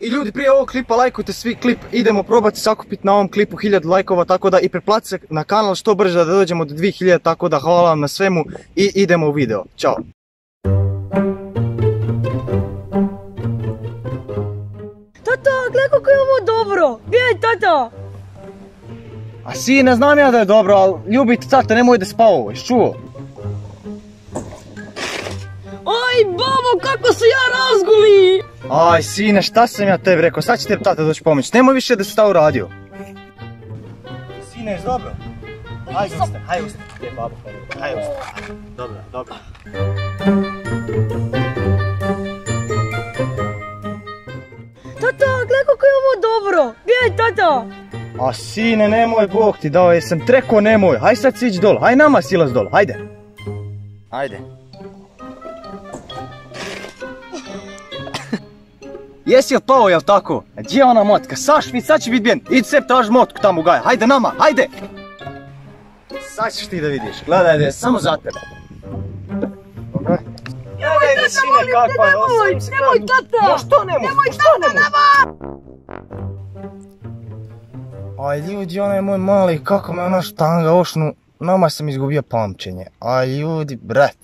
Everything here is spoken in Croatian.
I ljudi, prije ovog klipa lajkujte svi klip, idemo probati sakupiti na ovom klipu 1000 lajkova, tako da i pretplatite se na kanal što brže da dođemo do 2000, tako da hvala vam na svemu i idemo u video. Ćao! Tata, gledaj kako je ovo dobro! Gledaj, tata! A sine, znam ja da je dobro, ali ljubite tata, nemoj da spavao, jesi čuo? Aj, babo, kako se ja razguli! Aj, sine, šta sam ja tebi rekao, sad će te tata doći pomoći, nemoj više da si šta uradio. Sine, jesi dobro? Hajde ustane, hajde ustane, gdje je babo, hajde ustane, dobro, dobro. Tata, gledaj kako je ovo dobro! Gledaj, tata! A sine, nemoj, Bog ti dao, jesam treko nemoj, haj sad siđi dol, haj nama silaz dol, hajde. Hajde. Jesi li pao, jel tako? Gdje je ona motka? Sašvić, sad će bit bijen, idi sebi traži motku tamo u gaju, hajde nama, hajde! Sad ćeš ti da vidiš, gledaj da je samo za tebe. Nemoj, tata, molim te, nemoj, tata! Ma što nemoj, Nemoj, tata, nemoj! Aj ljudi, onaj moj mali, kako me ona štanga ošnu, nama sam izgubio pamćenje. Aj ljudi, brat.